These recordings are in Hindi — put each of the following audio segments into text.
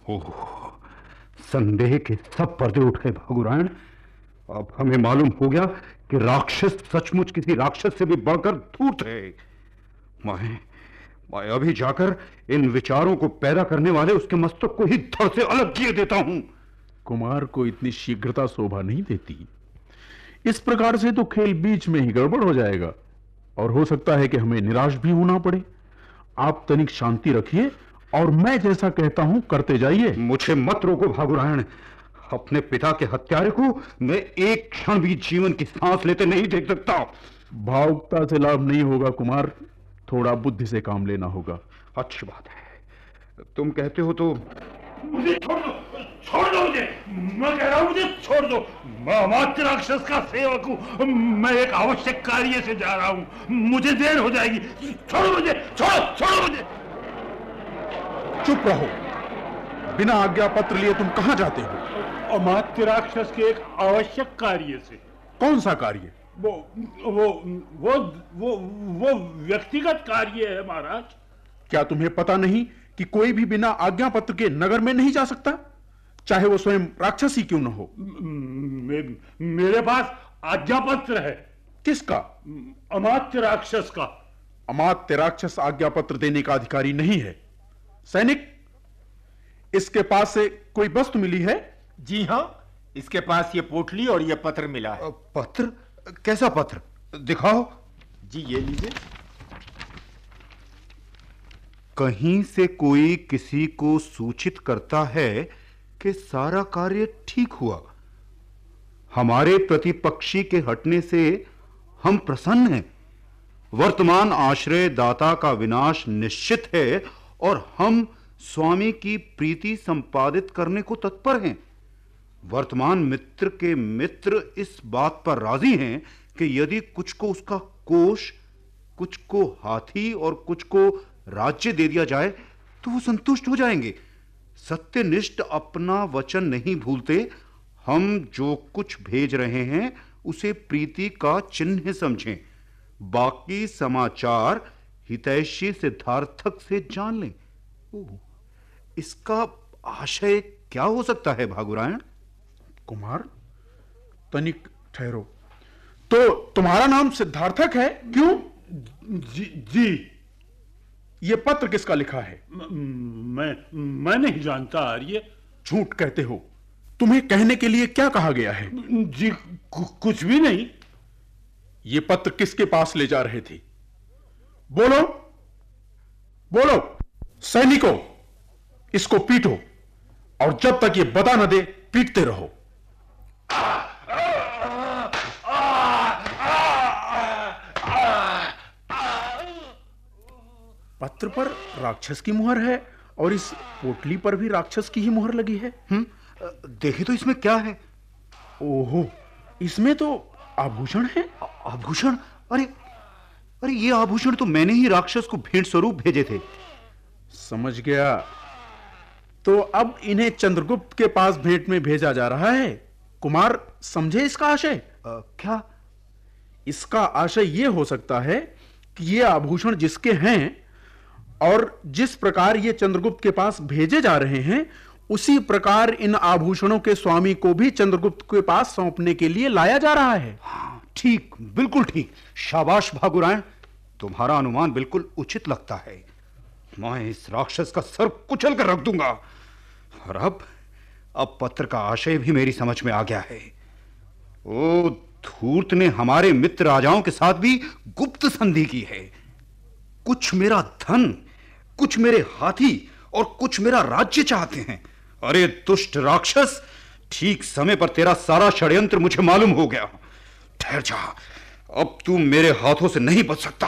ओह, संदेह के सब पर्दे उठ गए भागुरायण। अब हमें मालूम हो गया कि राक्षस सचमुच किसी राक्षस से भी बढ़कर धूर्त है। मैं अभी जाकर इन विचारों को पैदा करने वाले उसके मस्तक को ही धड़ से अलग किए देता हूं। कुमार को इतनी शीघ्रता शोभा नहीं देती। इस प्रकार से तो खेल बीच में ही गड़बड़ हो जाएगा और हो सकता है कि हमें निराश भी होना पड़े। आप तनिक शांति रखिए और मैं जैसा कहता हूं करते जाइए। मुझे मत रोको भागुरायण। अपने पिता के हत्यारे को मैं एक क्षण भी जीवन की सांस लेते नहीं देख सकता। भावुकता से लाभ नहीं होगा कुमार, थोड़ा बुद्धि से काम लेना होगा। अच्छी बात है, तुम कहते हो तो। मुझे छोड़ दो, छोड़ दो मुझे। मैं कह रहा हूं मुझे छोड़ दो। मैं अमात्य राक्षस का सेवक हूं। मैं एक आवश्यक कार्य से जा रहा हूं, मुझे देर हो जाएगी। छोड़ो मुझे, छोड़ो, छोड़ो मुझे। चुप रहो, बिना आज्ञा पत्र लिए तुम कहां जाते हो? अमात्य राक्षस के एक आवश्यक कार्य से। कौन सा कार्य? वो व्यक्तिगत कार्य है महाराज। क्या तुम्हें पता नहीं कि कोई भी बिना आज्ञा पत्र के नगर में नहीं जा सकता, चाहे वो स्वयं राक्षस ही क्यों न हो? मेरे पास आज्ञा पत्र है। किसका? अमात्य राक्षस का। अमात्य राक्षस आज्ञा पत्र देने का अधिकारी नहीं है। सैनिक, इसके पास से कोई वस्तु मिली है? जी हां, इसके पास ये पोटली और ये पत्र मिला है। पत्र? कैसा पत्र? दिखाओ। जी ये लीजिए। कहीं से कोई किसी को सूचित करता है कि सारा कार्य ठीक हुआ। हमारे प्रतिपक्षी के हटने से हम प्रसन्न हैं। वर्तमान आश्रय दाता का विनाश निश्चित है और हम स्वामी की प्रीति संपादित करने को तत्पर हैं। वर्तमान मित्र के मित्र इस बात पर राजी हैं कि यदि कुछ को उसका कोष, कुछ को हाथी और कुछ को राज्य दे दिया जाए तो वो संतुष्ट हो जाएंगे। सत्यनिष्ठ अपना वचन नहीं भूलते। हम जो कुछ भेज रहे हैं उसे प्रीति का चिन्ह समझें। बाकी समाचार हितैषी सिद्धार्थक से जान लें। इसका आशय क्या हो सकता है भागुरायण? कुमार, तनिक ठहरो। तो तुम्हारा नाम सिद्धार्थक है? क्यों? जी। ये पत्र किसका लिखा है? मैं नहीं जानता आर्य। झूठ कहते हो। तुम्हें कहने के लिए क्या कहा गया है? जी कुछ भी नहीं। ये पत्र किसके पास ले जा रहे थे? बोलो बोलो। सैनिकों, इसको पीटो और जब तक ये बता न दे पीटते रहो। पत्र पर राक्षस की मुहर है और इस पोटली पर भी राक्षस की ही मुहर लगी है। देखिए तो इसमें क्या है? ओहो, इसमें तो आभूषण है। आभूषण? अरे ये आभूषण तो मैंने ही राक्षस को भेंट स्वरूप भेजे थे। समझ गया। तो अब इन्हें चंद्रगुप्त के पास भेंट में भेजा जा रहा है। कुमार, समझे इसका आशय? क्या? इसका आशय यह हो सकता है कि ये आभूषण जिसके हैं और जिस प्रकार ये चंद्रगुप्त के पास भेजे जा रहे हैं उसी प्रकार इन आभूषणों के स्वामी को भी चंद्रगुप्त के पास सौंपने के लिए लाया जा रहा है। ठीक, बिल्कुल ठीक। शाबाश भागुरायण, तुम्हारा अनुमान बिल्कुल उचित लगता है। मैं इस राक्षस का सर कुचल कर रख दूंगा। और अब पत्र का आशय भी मेरी समझ में आ गया है। ओ धूर्त ने हमारे मित्र राजाओं के साथ भी गुप्त संधि की है। कुछ मेरा धन, कुछ मेरे हाथी और कुछ मेरा राज्य चाहते हैं। अरे दुष्ट राक्षस, ठीक समय पर तेरा सारा षड्यंत्र मुझे मालूम हो गया। ठहर जा, अब तू मेरे हाथों से नहीं बच सकता।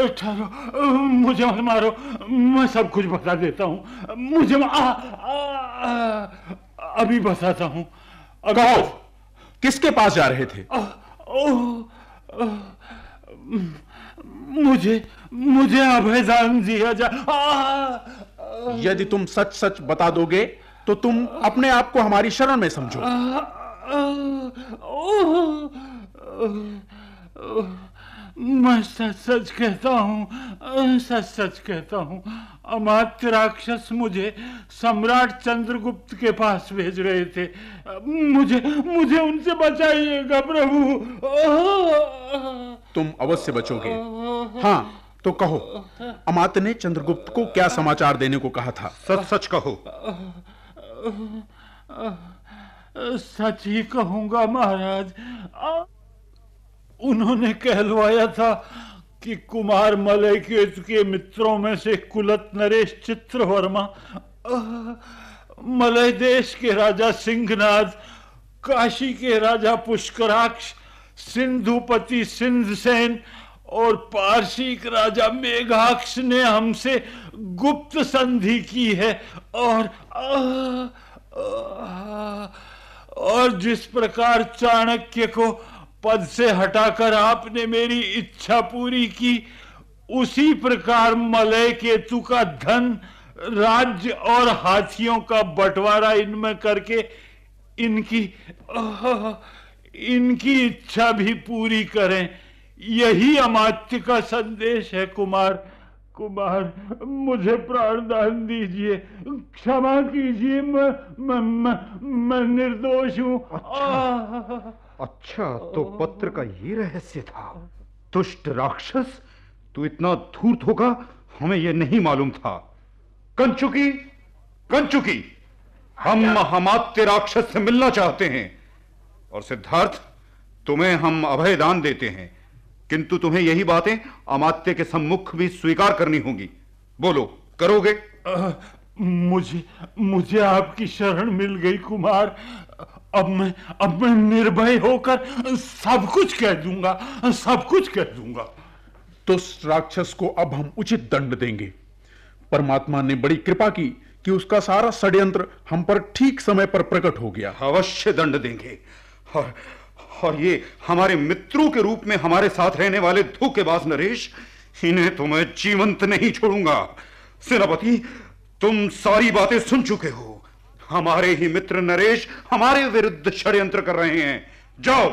ठहरो, मुझे मत मारो, मैं सब कुछ बता देता हूँ। मुझे अभी बताता हूँ। कहो, किसके पास जा रहे थे? मुझे अभयदान दिया जा। यदि तुम सच सच बता दोगे तो तुम अपने आप को हमारी शरण में समझो। मैं सच सच कहता हूँ, सच सच कहता हूँ, अमात्य राक्षस मुझे सम्राट चंद्रगुप्त के पास भेज रहे थे। मुझे मुझे उनसे बचाइएगा प्रभु। तुम अवश्य बचोगे। हाँ तो कहो, अमात्य ने चंद्रगुप्त को क्या समाचार देने को कहा था? सच सच कहो। सच ही कहूंगा महाराज। उन्होंने कहलवाया था कि कुमार मलय के मित्रों में से कुलत नरेश चित्रवर्मा, मलय देश के राजा सिंहनाद, काशी के राजा पुष्कराक्ष, सिंधुपति सिंधसेन और पारसिक राजा मेघाक्ष ने हमसे गुप्त संधि की है। और जिस प्रकार चाणक्य को पद से हटाकर आपने मेरी इच्छा पूरी की, उसी प्रकार मलय केतु का धन, राज्य और हाथियों का बंटवारा इनमें करके इनकी इच्छा भी पूरी करें। यही अमात्य का संदेश है। कुमार मुझे प्राणदान दीजिए, क्षमा कीजिए, मैं निर्दोष हूं। अच्छा तो पत्र का ये रहस्य था। दुष्ट राक्षस, तू इतना धूर्त होगा हमें यह नहीं मालूम था। कंचुकी, हम अमात्य राक्षस से मिलना चाहते हैं। और सिद्धार्थ, तुम्हें हम अभय दान देते हैं, किंतु तुम्हें यही बातें अमात्य के सम्मुख भी स्वीकार करनी होंगी। बोलो, करोगे? मुझे आपकी शरण मिल गई कुमार। अब मैं निर्भय होकर सब कुछ कह दूंगा। तो उस राक्षस को अब हम उचित दंड देंगे। परमात्मा ने बड़ी कृपा की कि उसका सारा षड्यंत्र हम पर ठीक समय पर प्रकट हो गया। अवश्य दंड देंगे। और ये हमारे मित्रों के रूप में हमारे साथ रहने वाले धोखेबाज नरेश, इन्हें तो मैं जीवंत नहीं छोड़ूंगा। सेनापति, तुम सारी बातें सुन चुके हो। हमारे ही मित्र नरेश हमारे विरुद्ध षड्यंत्र कर रहे हैं। जाओ,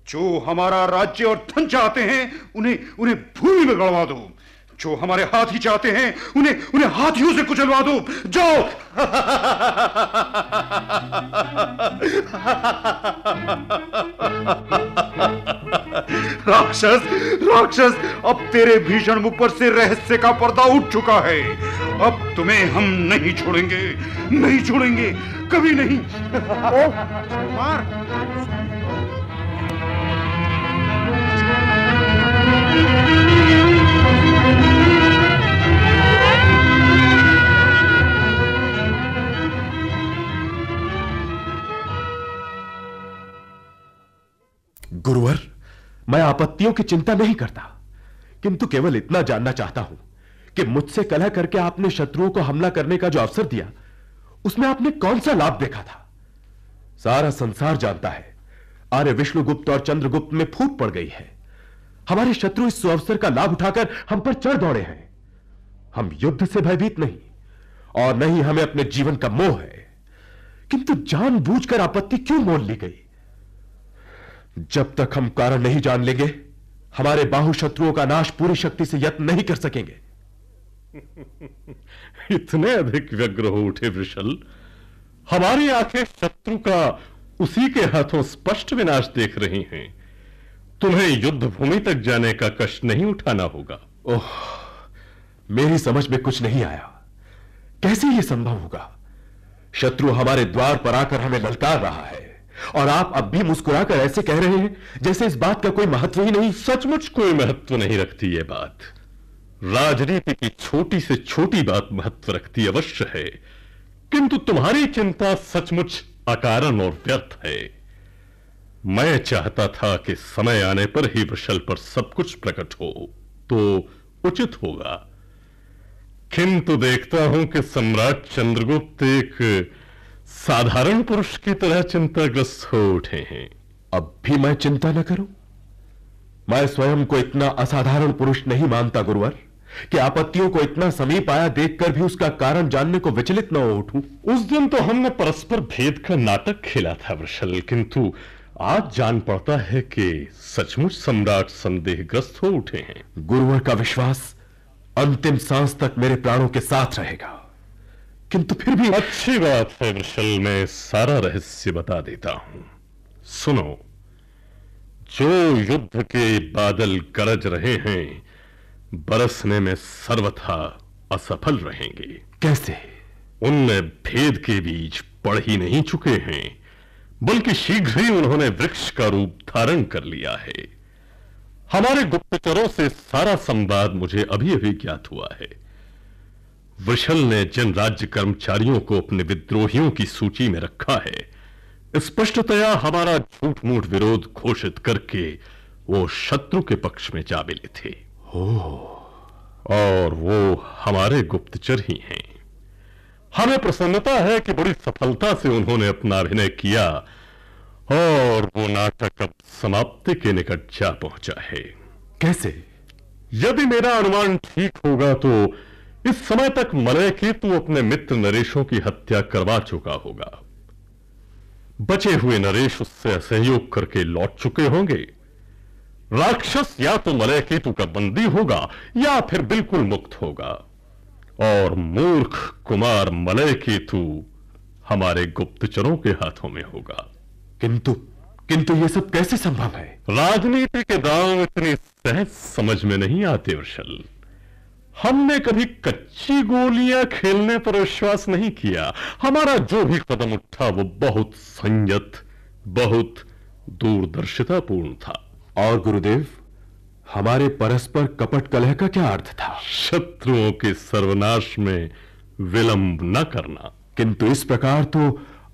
जो हमारा राज्य और धन चाहते हैं उन्हें भूमि में गड़वा दो। जो हमारे हाथी चाहते हैं उन्हें हाथियों से कुचलवा दो। जाओ। राक्षस, अब तेरे भीषण मुख पर से रहस्य का पर्दा उठ चुका है। अब तुम्हें हम नहीं छोड़ेंगे, कभी नहीं। गुरुवर, मैं आपत्तियों की चिंता नहीं करता, किंतु केवल इतना जानना चाहता हूं कि मुझसे कलह करके आपने शत्रुओं को हमला करने का जो अवसर दिया, उसमें आपने कौन सा लाभ देखा था? सारा संसार जानता है, आर्य विष्णुगुप्त और चंद्रगुप्त में फूट पड़ गई है। हमारे शत्रु इस अवसर का लाभ उठाकर हम पर चढ़ दौड़े हैं। हम युद्ध से भयभीत नहीं, और नहीं हमें अपने जीवन का मोह है, किंतु जानबूझकर आपत्ति क्यों मोल ली गई? जब तक हम कारण नहीं जान लेंगे, हमारे बाहु शत्रुओं का नाश पूरी शक्ति से यत्न नहीं कर सकेंगे। इतने अधिक व्यग्र हो उठे वृषल, हमारी आंखें शत्रु का उसी के हाथों स्पष्ट विनाश देख रही हैं। तुम्हें युद्ध भूमि तक जाने का कष्ट नहीं उठाना होगा। ओह, मेरी समझ में कुछ नहीं आया। कैसे यह संभव होगा? शत्रु हमारे द्वार पर आकर हमें ललकार रहा है, और आप अब भी मुस्कुराकर ऐसे कह रहे हैं जैसे इस बात का कोई महत्व ही नहीं। सचमुच कोई महत्व नहीं रखती ये बात। राजनीति की छोटी से छोटी बात महत्व रखती अवश्य है, किंतु तुम्हारी चिंता सचमुच अकारण और व्यर्थ है। मैं चाहता था कि समय आने पर ही वृषल पर सब कुछ प्रकट हो तो उचित होगा, किंतु देखता हूं कि सम्राट चंद्रगुप्त एक साधारण पुरुष की तरह चिंताग्रस्त हो उठे हैं। अब भी मैं चिंता न करूं? मैं स्वयं को इतना असाधारण पुरुष नहीं मानता गुरुवर। कि आपत्तियों को इतना समीप आया देखकर भी उसका कारण जानने को विचलित न हो उठूं। उस दिन तो हमने परस्पर भेद का नाटक खेला था वृषल, किंतु आज जान पड़ता है कि सचमुच सम्राट संदेहग्रस्त हो उठे हैं। गुरुवर का विश्वास अंतिम सांस तक मेरे प्राणों के साथ रहेगा, किंतु फिर भी। अच्छी बात है वृषल, मैं सारा रहस्य बता देता हूं। सुनो, जो युद्ध के बादल गरज रहे हैं बरसने में सर्वथा असफल रहेंगे। कैसे? उनमें भेद के बीज पड़ ही नहीं चुके हैं, बल्कि शीघ्र ही उन्होंने वृक्ष का रूप धारण कर लिया है। हमारे गुप्तचरों से सारा संवाद मुझे अभी अभी ज्ञात हुआ है। वृषल ने जिन राज्य कर्मचारियों को अपने विद्रोहियों की सूची में रखा है, स्पष्टतया हमारा झूठ मूठ विरोध घोषित करके वो शत्रु के पक्ष में जा मिले थे। और वो हमारे गुप्तचर ही हैं। हमें प्रसन्नता है कि बड़ी सफलता से उन्होंने अपना अभिनय किया और वो नाटक अब समाप्ति के निकट जा पहुंचा है। कैसे? यदि मेरा अनुमान ठीक होगा तो इस समय तक मलय केतु अपने मित्र नरेशों की हत्या करवा चुका होगा। बचे हुए नरेश उससे असहयोग करके लौट चुके होंगे। राक्षस या तो मलय केतु का बंदी होगा या फिर बिल्कुल मुक्त होगा, और मूर्ख कुमार मलय केतु हमारे गुप्तचरों के हाथों में होगा। किंतु ये सब कैसे संभव है? राजनीति के दांव इतनी सहज समझ में नहीं आते वृषल। हमने कभी कच्ची गोलियां खेलने पर विश्वास नहीं किया। हमारा जो भी कदम उठा वो बहुत संयत, बहुत दूरदर्शितापूर्ण था। और गुरुदेव, हमारे परस्पर कपट कलह का क्या अर्थ था? शत्रुओं के सर्वनाश में विलंब न करना। किंतु इस प्रकार तो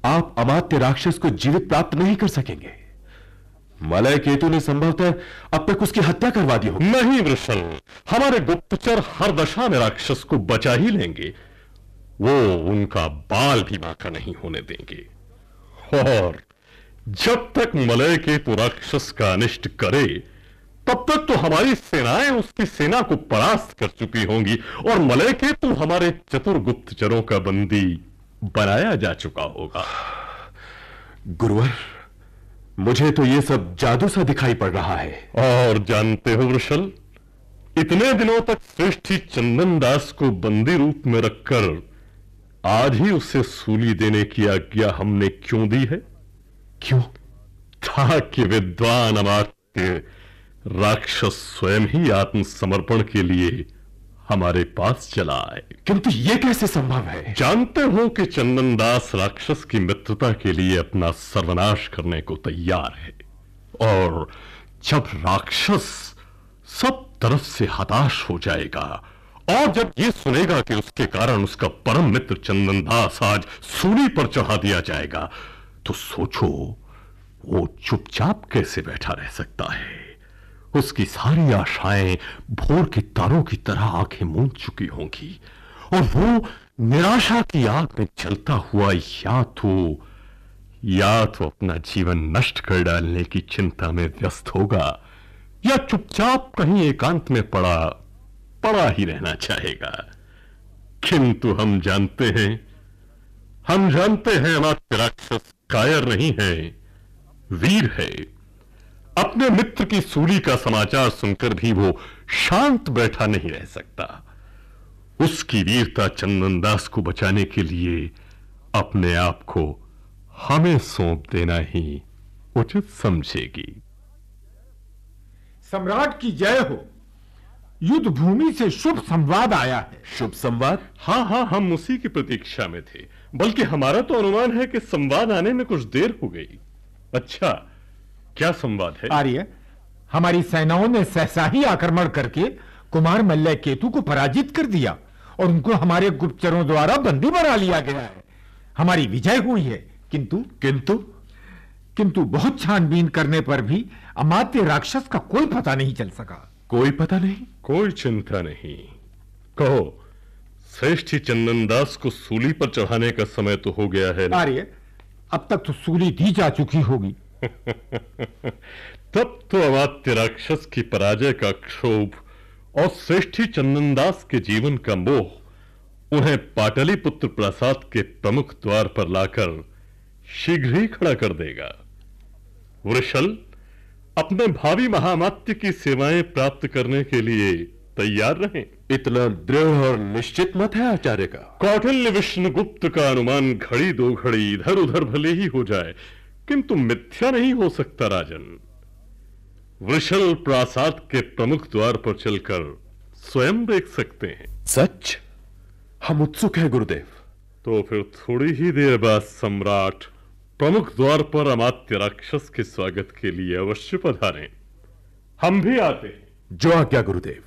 आप अमात्य राक्षस को जीवित प्राप्त नहीं कर सकेंगे। मलय केतु ने संभवतः अब तक उसकी हत्या करवा दी होगी। नहीं वृषल, हमारे गुप्तचर हर दशा में राक्षस को बचा ही लेंगे। वो उनका बाल भी बांका नहीं होने देंगे। और जब तक मलय केतु राक्षस का अनिष्ट करे तब तक तो हमारी सेनाएं उसकी सेना को परास्त कर चुकी होंगी और मलय केतु हमारे चतुर गुप्तचरों का बंदी बनाया जा चुका होगा। गुरुवर, मुझे तो यह सब जादू सा दिखाई पड़ रहा है। और जानते हो वृषल, इतने दिनों तक श्रेष्ठी चंदन दास को बंदी रूप में रखकर आज ही उसे सूली देने की आज्ञा हमने क्यों दी है? क्यों? ताकि विद्वान अमात्य राक्षस स्वयं ही आत्मसमर्पण के लिए हमारे पास चला आए। किंतु यह कैसे संभव है? जानते हो कि चंदन दास राक्षस की मित्रता के लिए अपना सर्वनाश करने को तैयार है, और जब राक्षस सब तरफ से हताश हो जाएगा और जब यह सुनेगा कि उसके कारण उसका परम मित्र चंदन दास आज सूली पर चढ़ा दिया जाएगा, तो सोचो वो चुपचाप कैसे बैठा रह सकता है। उसकी सारी आशाएं भोर के तारों की तरह आंखें मूंद चुकी होंगी और वो निराशा की आग में जलता हुआ या तो अपना जीवन नष्ट कर डालने की चिंता में व्यस्त होगा या चुपचाप कहीं एकांत में पड़ा ही रहना चाहेगा। किंतु हम जानते हैं अमात्य राक्षस कायर नहीं है, वीर है। अपने मित्र की सूली का समाचार सुनकर भी वो शांत बैठा नहीं रह सकता। उसकी वीरता चंदन दास को बचाने के लिए अपने आप को हमें सौंप देना ही उचित समझेगी। सम्राट की जय हो। युद्ध भूमि से शुभ संवाद आया है। शुभ संवाद? हाँ, हम उसी की प्रतीक्षा में थे। बल्कि हमारा तो अनुमान है कि संवाद आने में कुछ देर हो गई। अच्छा, क्या संवाद है? आर्य, हमारी सेनाओं ने सहसा ही आक्रमण करके कुमार मल्लय केतु को पराजित कर दिया और उनको हमारे गुप्तचरों द्वारा बंदी बना लिया गया है। हमारी विजय हुई है, किंतु बहुत छानबीन करने पर भी अमात्य राक्षस का कोई पता नहीं चल सका। कोई पता नहीं? कोई चिंता नहीं। कहो, श्रेष्ठी चंदन दास को सूली पर चढ़ाने का समय तो हो गया है। आर्य, अब तक तो सूली दी जा चुकी होगी। तब तो अमात्य राक्षस की पराजय का क्षोभ और श्रेष्ठी चंदनदास के जीवन का मोह उन्हें पाटलिपुत्र प्रासाद के प्रमुख द्वार पर लाकर शीघ्र ही खड़ा कर देगा। वृषल अपने भावी महामात्य की सेवाएं प्राप्त करने के लिए तैयार रहें। इतना दृढ़ और निश्चित मत है आचार्य का? कौटिल्य विष्णुगुप्त का अनुमान घड़ी दो घड़ी इधर उधर भले ही हो जाए, किंतु मिथ्या नहीं हो सकता राजन। वृषल प्रासाद के प्रमुख द्वार पर चलकर स्वयं देख सकते हैं। सच? हम उत्सुक हैं गुरुदेव। तो फिर थोड़ी ही देर बाद सम्राट प्रमुख द्वार पर अमात्य राक्षस के स्वागत के लिए अवश्य पधारें। हम भी आते हैं। जो आज्ञा गुरुदेव।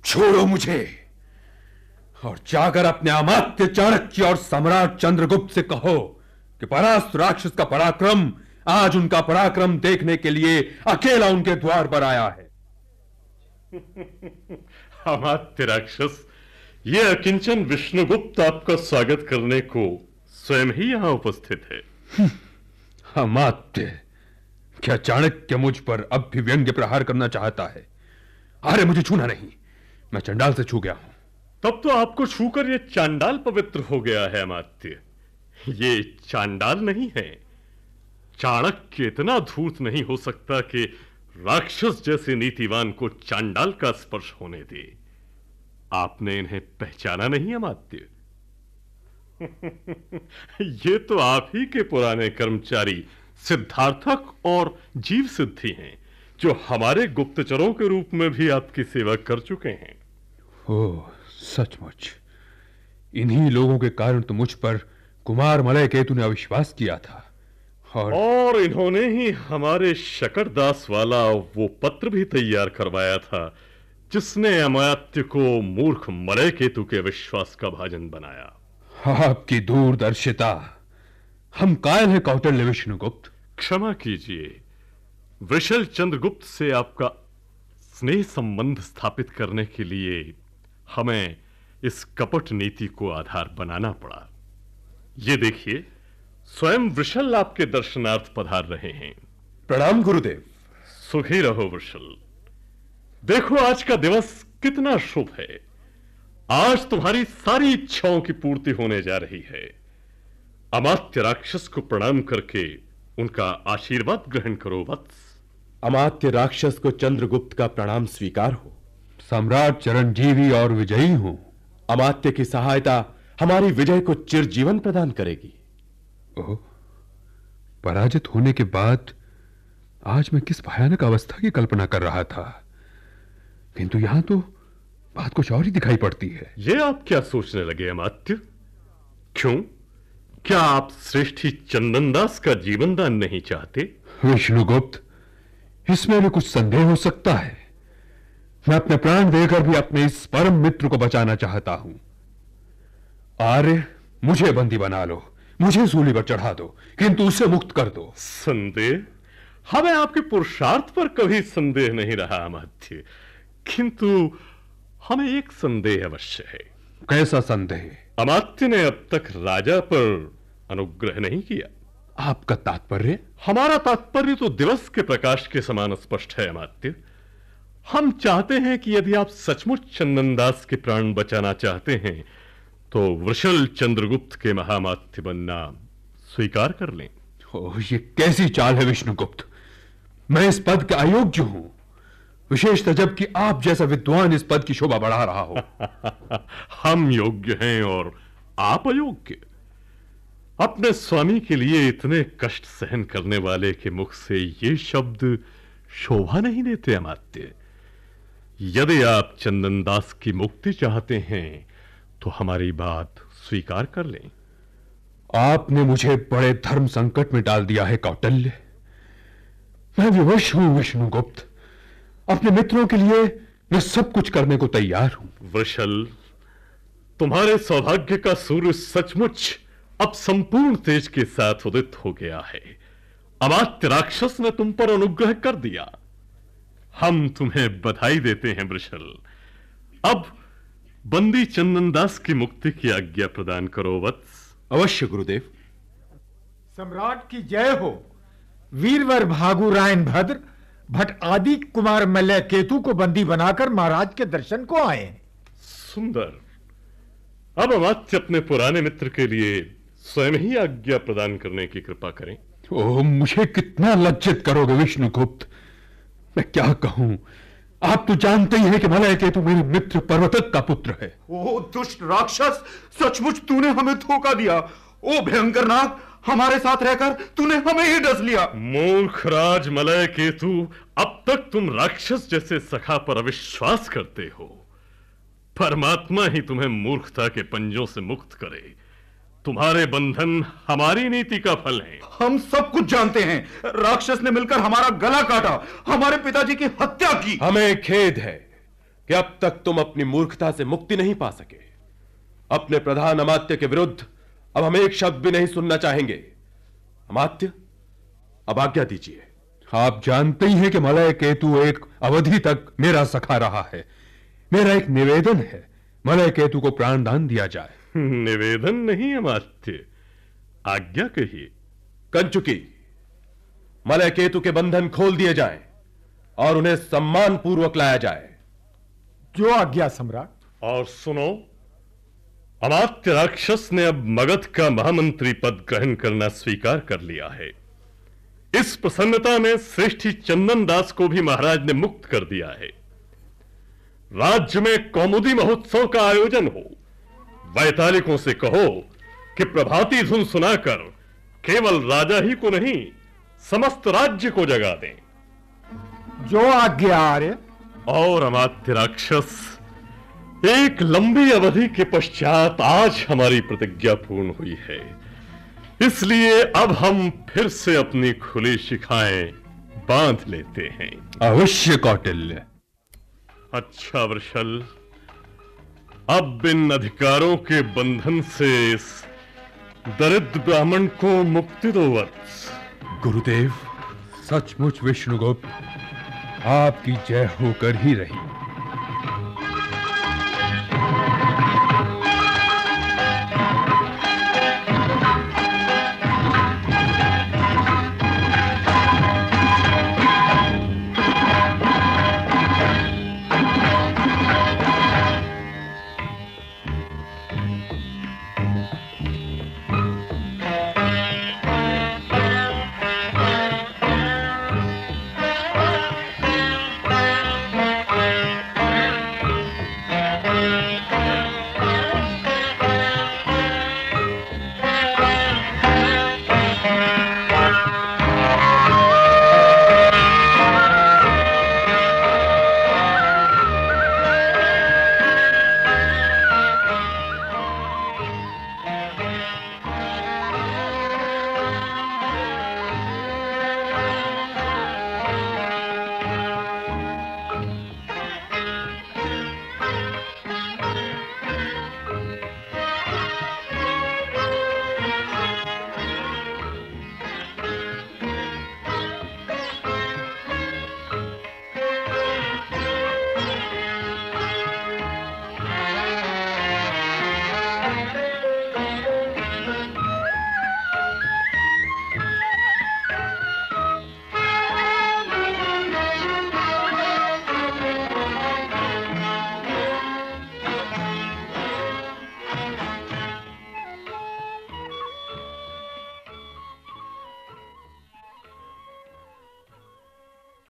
छोड़ो मुझे और जाकर अपने अमात्य चाणक्य और सम्राट चंद्रगुप्त से कहो कि परास्त राक्षस का पराक्रम आज उनका पराक्रम देखने के लिए अकेला उनके द्वार पर आया है। अमात्य राक्षस, ये अकिंचन विष्णुगुप्त आपका स्वागत करने को स्वयं ही यहां उपस्थित है। अमात्य, क्या चाणक्य मुझ पर अब भी व्यंग्य प्रहार करना चाहता है? अरे मुझे छूना नहीं, मैं चंडाल से छू गया हूं। तब तो आपको छूकर ये चांडाल पवित्र हो गया है अमात्य। ये चांडाल नहीं है। चाणक्य इतना धूर्त नहीं हो सकता कि राक्षस जैसे नीतिवान को चांडाल का स्पर्श होने दे। आपने इन्हें पहचाना नहीं अमात्य? ये तो आप ही के पुराने कर्मचारी सिद्धार्थक और जीव सिद्धि हैं, जो हमारे गुप्तचरों के रूप में भी आपकी सेवा कर चुके हैं। ओह, सचमुच इन्हीं लोगों के कारण तो मुझ पर कुमार मलय केतु ने अविश्वास किया था। और इन्होंने ही हमारे शकरदास वाला वो पत्र भी तैयार करवाया था, जिसने अमात्य को मूर्ख मलय केतु के विश्वास का भाजन बनाया। आपकी दूरदर्शिता। हम कायल हैं कौटिल्य विष्णुगुप्त। क्षमा कीजिए, वृषल चंद्रगुप्त से आपका स्नेह संबंध स्थापित करने के लिए हमें इस कपट नीति को आधार बनाना पड़ा। ये देखिए, स्वयं वृषल आपके दर्शनार्थ पधार रहे हैं। प्रणाम गुरुदेव। सुखी रहो वृषल। देखो, आज का दिवस कितना शुभ है। आज तुम्हारी सारी इच्छाओं की पूर्ति होने जा रही है। अमात्य राक्षस को प्रणाम करके उनका आशीर्वाद ग्रहण करो वत्स। अमात्य राक्षस को चंद्रगुप्त का प्रणाम स्वीकार हो। सम्राट चिरंजीवी और विजयी हो। अमात्य की सहायता हमारी विजय को चिरजीवन प्रदान करेगी। ओह, पराजित होने के बाद आज मैं किस भयानक अवस्था की कल्पना कर रहा था, किंतु यहां तो बात कुछ और ही दिखाई पड़ती है। ये आप क्या सोचने लगे अमात्य? क्यों? क्या आप श्रेष्ठी चंदनदास का जीवन दान नहीं चाहते? विष्णुगुप्त, इसमें भी कुछ संदेह हो सकता है। मैं अपने प्राण देकर भी अपने इस परम मित्र को बचाना चाहता हूं। आर्य, मुझे बंदी बना लो, मुझे सूली पर चढ़ा दो, किंतु उसे मुक्त कर दो। संदेह? हमें आपके पुरुषार्थ पर कभी संदेह नहीं रहा अमात्य, किंतु हमें एक संदेह अवश्य है। कैसा संदेह? अमात्य ने अब तक राजा पर अनुग्रह नहीं किया। आपका तात्पर्य? हमारा तात्पर्य तो दिवस के प्रकाश के समान स्पष्ट है अमात्य। हम चाहते हैं कि यदि आप सचमुच चंदनदास के प्राण बचाना चाहते हैं तो वृषल चंद्रगुप्त के महामात्य बनना स्वीकार कर लें। ओह, ये कैसी चाल है विष्णुगुप्त। मैं इस पद के अयोग्य हूं, विशेषतः जबकि आप जैसा विद्वान इस पद की शोभा बढ़ा रहा हो। हम योग्य हैं और आप अयोग्य। अपने स्वामी के लिए इतने कष्ट सहन करने वाले के मुख से ये शब्द शोभा नहीं देते अमात्य। यदि आप चंदनदास की मुक्ति चाहते हैं तो हमारी बात स्वीकार कर लें। आपने मुझे बड़े धर्म संकट में डाल दिया है कौटिल्य। मैं विवश हूं विष्णुगुप्त। अपने मित्रों के लिए मैं सब कुछ करने को तैयार हूं। वृषल, तुम्हारे सौभाग्य का सूर्य सचमुच अब संपूर्ण तेज के साथ उदित हो गया है। अमात्य राक्षस ने तुम पर अनुग्रह कर दिया। हम तुम्हें बधाई देते हैं वृषल। अब बंदी चंदनदास की मुक्ति की आज्ञा प्रदान करो वत्स। अवश्य गुरुदेव। सम्राट की जय हो। वीरवर भागु रायन भद्र भट्ट आदि कुमार मल्ल केतु को बंदी बनाकर महाराज के दर्शन को आए। सुंदर। अब अमात्य अपने पुराने मित्र के लिए स्वयं ही आज्ञा प्रदान करने की कृपा करें। ओह, मुझे कितना लज्जित करोगे विष्णुगुप्त। मैं क्या कहूं, आप तो जानते ही हैं कि मलय केतु मेरे मित्र पर्वतक का पुत्र है। ओ दुष्ट राक्षस, सचमुच तूने हमें धोखा दिया। ओ भयंकर नाग, हमारे साथ रहकर तूने हमें ही डस लिया। मूर्ख राज मलय केतु, अब तक तुम राक्षस जैसे सखा पर अविश्वास करते हो। परमात्मा ही तुम्हें मूर्खता के पंजों से मुक्त करे। तुम्हारे बंधन हमारी नीति का फल है। हम सब कुछ जानते हैं। राक्षस ने मिलकर हमारा गला काटा, हमारे पिताजी की हत्या की। हमें खेद है कि अब तक तुम अपनी मूर्खता से मुक्ति नहीं पा सके। अपने प्रधान अमात्य के विरुद्ध अब हम एक शब्द भी नहीं सुनना चाहेंगे। अमात्य, अब आज्ञा दीजिए। आप जानते ही हैं कि मलय केतु एक अवधि तक मेरा सखा रहा है। मेरा एक निवेदन है, मलय केतु को प्राणदान दिया जाए। निवेदन नहीं अमात्य, आज्ञा कहिए। कंचुकी, मलय केतु के बंधन खोल दिए जाएं और उन्हें सम्मान पूर्वक लाया जाए। जो आज्ञा सम्राट। और सुनो, अमात्य राक्षस ने अब मगध का महामंत्री पद ग्रहण करना स्वीकार कर लिया है। इस प्रसन्नता में श्रेष्ठी चंदन दास को भी महाराज ने मुक्त कर दिया है। राज्य में कौमुदी महोत्सव का आयोजन हो। वैतालिकों से कहो कि प्रभाती धुन सुनाकर केवल राजा ही को नहीं, समस्त राज्य को जगा दें। जो आज्ञा आर्य। और अमात्य राक्षस, एक लंबी अवधि के पश्चात आज हमारी प्रतिज्ञा पूर्ण हुई है। इसलिए अब हम फिर से अपनी खुली शिखाएं बांध लेते हैं। अवश्य कौटिल्य। अच्छा वृषल, अब इन अधिकारों के बंधन से इस दरिद्र ब्राह्मण को मुक्ति दो वत्स। गुरुदेव, सचमुच विष्णुगुप्त आपकी जय होकर ही रही।